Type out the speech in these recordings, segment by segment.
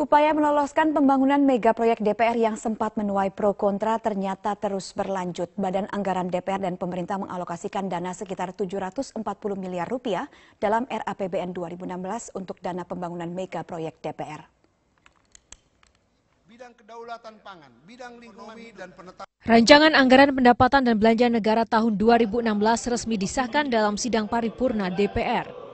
Upaya meloloskan pembangunan mega proyek DPR yang sempat menuai pro kontra ternyata terus berlanjut. Badan Anggaran DPR dan pemerintah mengalokasikan dana sekitar 740 miliar rupiah dalam RAPBN 2016 untuk dana pembangunan mega proyek DPR. Bidang kedaulatan pangan, bidang lingkungan dan penetapan. Rancangan Anggaran Pendapatan dan Belanja Negara tahun 2016 resmi disahkan dalam sidang paripurna DPR.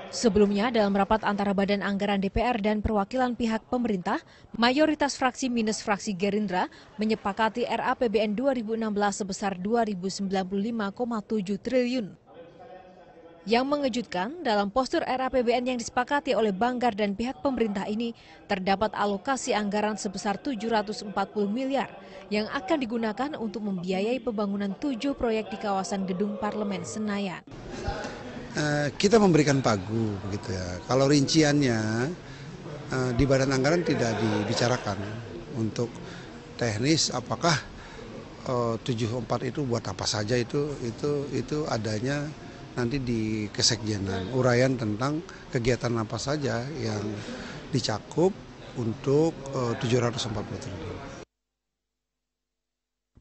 Sebelumnya, dalam rapat antara Badan Anggaran DPR dan perwakilan pihak pemerintah, mayoritas fraksi minus fraksi Gerindra menyepakati RAPBN 2016 sebesar 2.095,7 triliun. Yang mengejutkan, dalam postur RAPBN yang disepakati oleh Banggar dan pihak pemerintah ini, terdapat alokasi anggaran sebesar 740 miliar yang akan digunakan untuk membiayai pembangunan 7 proyek di kawasan Gedung Parlemen Senayan. Kita memberikan pagu, begitu ya. Kalau rinciannya di Badan Anggaran tidak dibicarakan untuk teknis apakah 74 itu buat apa saja itu adanya nanti di Kesekjenan, uraian tentang kegiatan apa saja yang dicakup untuk 740 triliun.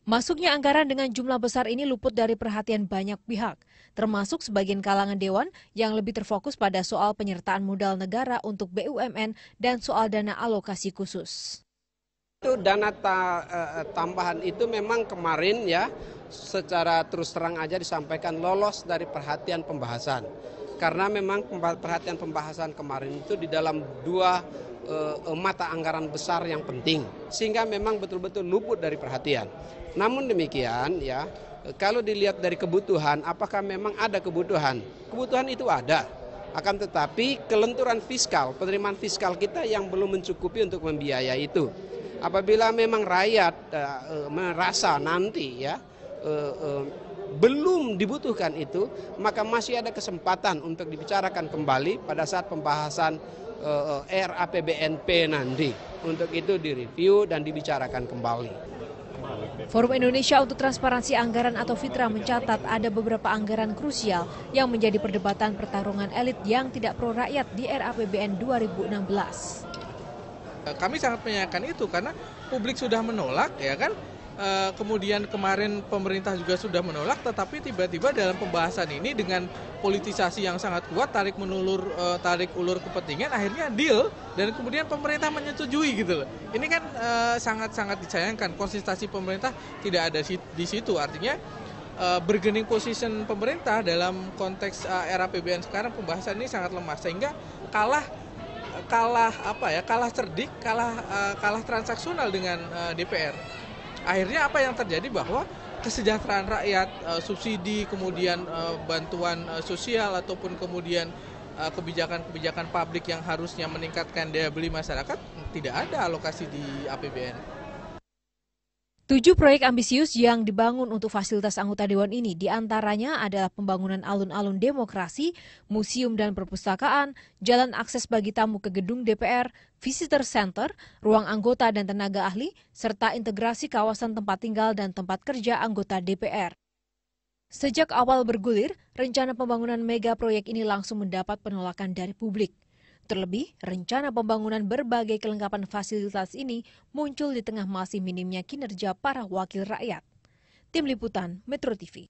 Masuknya anggaran dengan jumlah besar ini luput dari perhatian banyak pihak, termasuk sebagian kalangan dewan yang lebih terfokus pada soal penyertaan modal negara untuk BUMN dan soal dana alokasi khusus. Itu dana tambahan itu memang kemarin ya secara terus terang aja disampaikan lolos dari perhatian pembahasan. Karena memang perhatian pembahasan kemarin itu di dalam dua mata anggaran besar yang penting. Sehingga memang betul-betul luput dari perhatian. Namun demikian ya, kalau dilihat dari kebutuhan, apakah memang ada kebutuhan? Kebutuhan itu ada. Akan tetapi kelenturan fiskal, penerimaan fiskal kita yang belum mencukupi untuk membiayai itu. Apabila memang rakyat merasa nanti ya belum dibutuhkan itu, maka masih ada kesempatan untuk dibicarakan kembali pada saat pembahasan RAPBNP nanti. Untuk itu direview dan dibicarakan kembali. Forum Indonesia untuk Transparansi Anggaran atau FITRA mencatat ada beberapa anggaran krusial yang menjadi perdebatan pertarungan elit yang tidak pro rakyat di RAPBN 2016. Kami sangat menyayangkan itu karena publik sudah menolak, ya kan? Kemudian kemarin pemerintah juga sudah menolak, tetapi tiba-tiba dalam pembahasan ini dengan politisasi yang sangat kuat, tarik ulur kepentingan, akhirnya deal dan kemudian pemerintah menyetujui gitu loh. Ini kan sangat-sangat disayangkan, konsistensi pemerintah tidak ada di situ, artinya bargaining position pemerintah dalam konteks RAPBN sekarang pembahasan ini sangat lemah sehingga kalah cerdik, kalah transaksional dengan DPR. Akhirnya apa yang terjadi bahwa kesejahteraan rakyat, subsidi, kemudian bantuan sosial ataupun kemudian kebijakan-kebijakan publik yang harusnya meningkatkan daya beli masyarakat tidak ada alokasi di APBN. 7 proyek ambisius yang dibangun untuk fasilitas anggota Dewan ini diantaranya adalah pembangunan alun-alun demokrasi, museum dan perpustakaan, jalan akses bagi tamu ke gedung DPR, visitor center, ruang anggota dan tenaga ahli, serta integrasi kawasan tempat tinggal dan tempat kerja anggota DPR. Sejak awal bergulir, rencana pembangunan mega proyek ini langsung mendapat penolakan dari publik. Terlebih, rencana pembangunan berbagai kelengkapan fasilitas ini muncul di tengah masih minimnya kinerja para wakil rakyat. Tim Liputan, Metro TV.